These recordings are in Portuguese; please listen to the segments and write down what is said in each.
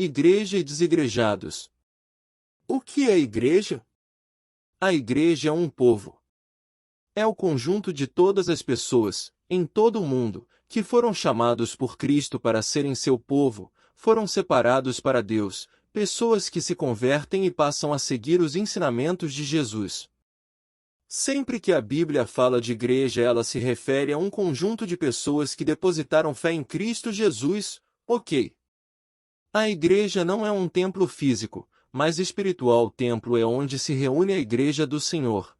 Igreja e desigrejados. O que é igreja? A igreja é um povo. É o conjunto de todas as pessoas, em todo o mundo, que foram chamados por Cristo para serem seu povo, foram separados para Deus, pessoas que se convertem e passam a seguir os ensinamentos de Jesus. Sempre que a Bíblia fala de igreja, ela se refere a um conjunto de pessoas que depositaram fé em Cristo Jesus, ok. A igreja não é um templo físico, mas espiritual. O templo é onde se reúne a igreja do Senhor.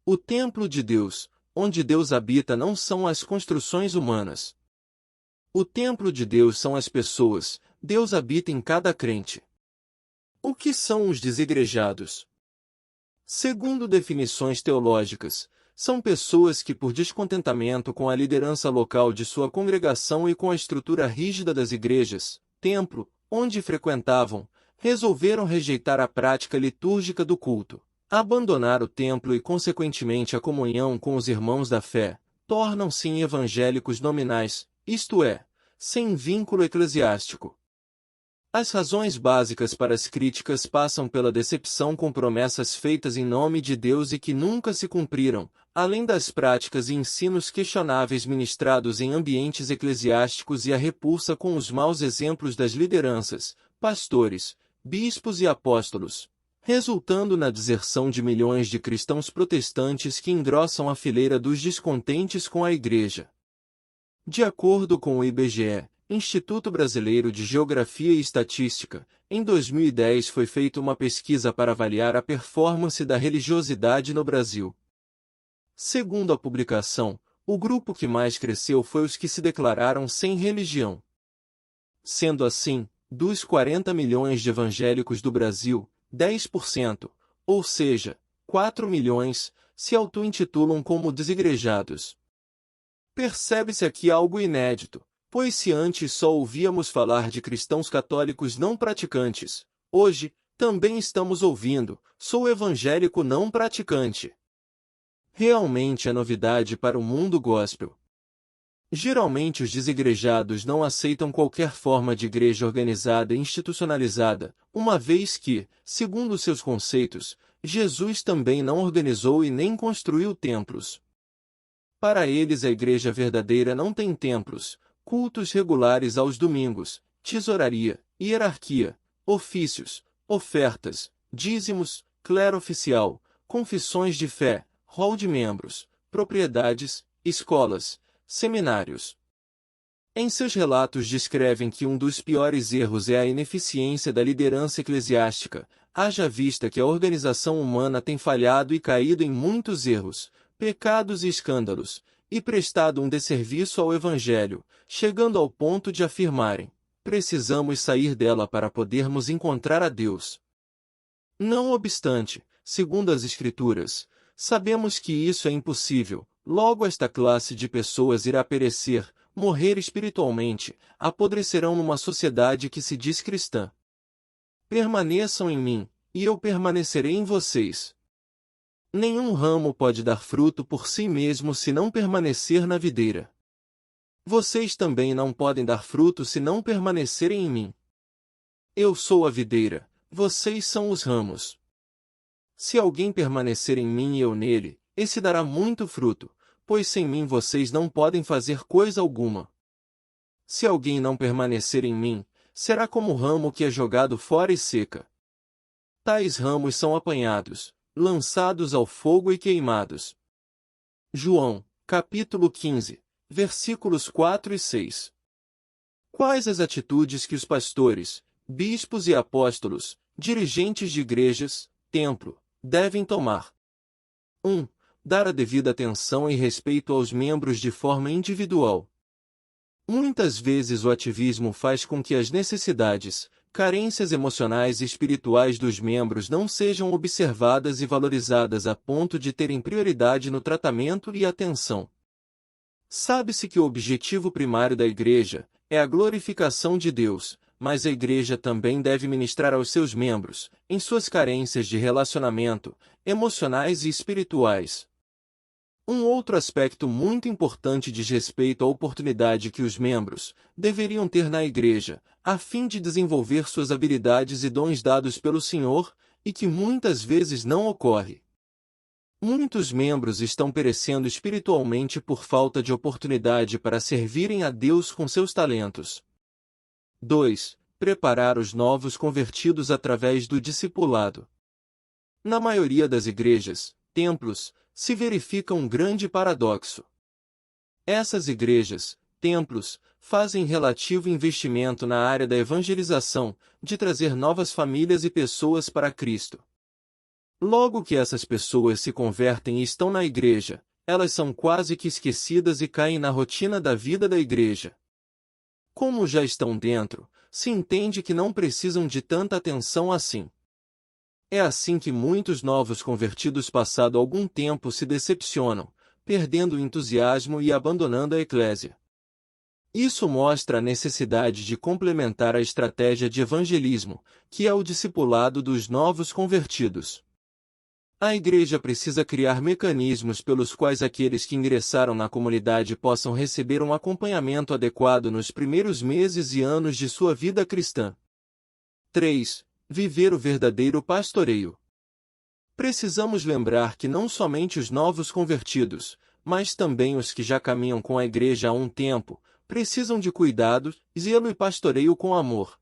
O templo de Deus, onde Deus habita, não são as construções humanas. O templo de Deus são as pessoas, Deus habita em cada crente. O que são os desigrejados? Segundo definições teológicas, são pessoas que, por descontentamento com a liderança local de sua congregação e com a estrutura rígida das igrejas, templo, onde frequentavam, resolveram rejeitar a prática litúrgica do culto, abandonar o templo e, consequentemente, a comunhão com os irmãos da fé, tornam-se evangélicos nominais, isto é, sem vínculo eclesiástico. As razões básicas para as críticas passam pela decepção com promessas feitas em nome de Deus e que nunca se cumpriram, além das práticas e ensinos questionáveis ministrados em ambientes eclesiásticos e a repulsa com os maus exemplos das lideranças, pastores, bispos e apóstolos, resultando na deserção de milhões de cristãos protestantes que engrossam a fileira dos descontentes com a Igreja. De acordo com o IBGE, Instituto Brasileiro de Geografia e Estatística, em 2010 foi feita uma pesquisa para avaliar a performance da religiosidade no Brasil. Segundo a publicação, o grupo que mais cresceu foi os que se declararam sem religião. Sendo assim, dos 40 milhões de evangélicos do Brasil, 10%, ou seja, 4 milhões, se auto-intitulam como desigrejados. Percebe-se aqui algo inédito. Pois se antes só ouvíamos falar de cristãos católicos não praticantes, hoje, também estamos ouvindo, sou evangélico não praticante. Realmente é novidade para o mundo gospel. Geralmente os desigrejados não aceitam qualquer forma de igreja organizada e institucionalizada, uma vez que, segundo seus conceitos, Jesus também não organizou e nem construiu templos. Para eles a igreja verdadeira não tem templos, cultos regulares aos domingos, tesouraria, hierarquia, ofícios, ofertas, dízimos, clero oficial, confissões de fé, rol de membros, propriedades, escolas, seminários. Em seus relatos descrevem que um dos piores erros é a ineficiência da liderança eclesiástica, haja vista que a organização humana tem falhado e caído em muitos erros, pecados e escândalos, e prestado um desserviço ao Evangelho, chegando ao ponto de afirmarem: precisamos sair dela para podermos encontrar a Deus. Não obstante, segundo as Escrituras, sabemos que isso é impossível, logo esta classe de pessoas irá perecer, morrer espiritualmente, apodrecerão numa sociedade que se diz cristã. Permaneçam em mim, e eu permanecerei em vocês. Nenhum ramo pode dar fruto por si mesmo se não permanecer na videira. Vocês também não podem dar fruto se não permanecerem em mim. Eu sou a videira, vocês são os ramos. Se alguém permanecer em mim e eu nele, esse dará muito fruto, pois sem mim vocês não podem fazer coisa alguma. Se alguém não permanecer em mim, será como o ramo que é jogado fora e seca. Tais ramos são apanhados, lançados ao fogo e queimados. João, capítulo 15, versículos 4 e 6. Quais as atitudes que os pastores, bispos e apóstolos, dirigentes de igrejas, templo, devem tomar? 1. Dar a devida atenção e respeito aos membros de forma individual. Muitas vezes o ativismo faz com que as necessidades, carências emocionais e espirituais dos membros não sejam observadas e valorizadas a ponto de terem prioridade no tratamento e atenção. Sabe-se que o objetivo primário da igreja é a glorificação de Deus, mas a igreja também deve ministrar aos seus membros, em suas carências de relacionamento, emocionais e espirituais. Um outro aspecto muito importante diz respeito à oportunidade que os membros deveriam ter na igreja, a fim de desenvolver suas habilidades e dons dados pelo Senhor, e que muitas vezes não ocorre. Muitos membros estão perecendo espiritualmente por falta de oportunidade para servirem a Deus com seus talentos. 2. Preparar os novos convertidos através do discipulado. Na maioria das igrejas, templos, se verifica um grande paradoxo. Essas igrejas, templos, fazem relativo investimento na área da evangelização, de trazer novas famílias e pessoas para Cristo. Logo que essas pessoas se convertem e estão na igreja, elas são quase que esquecidas e caem na rotina da vida da igreja. Como já estão dentro, se entende que não precisam de tanta atenção assim. É assim que muitos novos convertidos passado algum tempo se decepcionam, perdendo o entusiasmo e abandonando a eclésia. Isso mostra a necessidade de complementar a estratégia de evangelismo, que é o discipulado dos novos convertidos. A igreja precisa criar mecanismos pelos quais aqueles que ingressaram na comunidade possam receber um acompanhamento adequado nos primeiros meses e anos de sua vida cristã. 3. Viver o verdadeiro pastoreio. Precisamos lembrar que não somente os novos convertidos, mas também os que já caminham com a igreja há um tempo, precisam de cuidado, zelo e pastoreio com amor.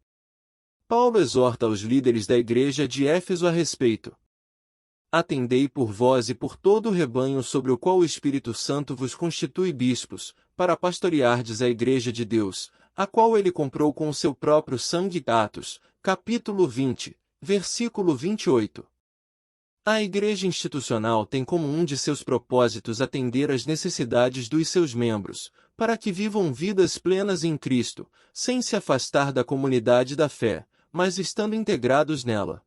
Paulo exorta os líderes da igreja de Éfeso a respeito. Atendei por vós e por todo o rebanho sobre o qual o Espírito Santo vos constitui bispos, para pastoreardes a igreja de Deus, a qual ele comprou com o seu próprio sangue. Atos, capítulo 20, versículo 28. A igreja institucional tem como um de seus propósitos atender às necessidades dos seus membros, para que vivam vidas plenas em Cristo, sem se afastar da comunidade da fé, mas estando integrados nela.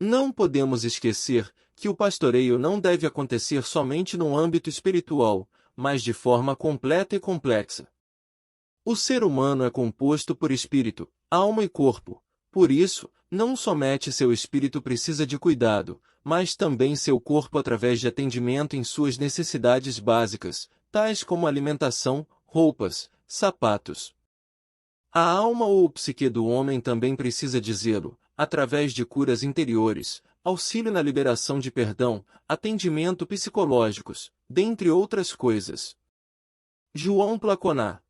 Não podemos esquecer que o pastoreio não deve acontecer somente no âmbito espiritual, mas de forma completa e complexa. O ser humano é composto por espírito, alma e corpo. Por isso, não somente seu espírito precisa de cuidado, mas também seu corpo através de atendimento em suas necessidades básicas, tais como alimentação, roupas, sapatos. A alma ou o psique do homem também precisa de zelo, através de curas interiores, auxílio na liberação de perdão, atendimento psicológicos, dentre outras coisas. João Placoná.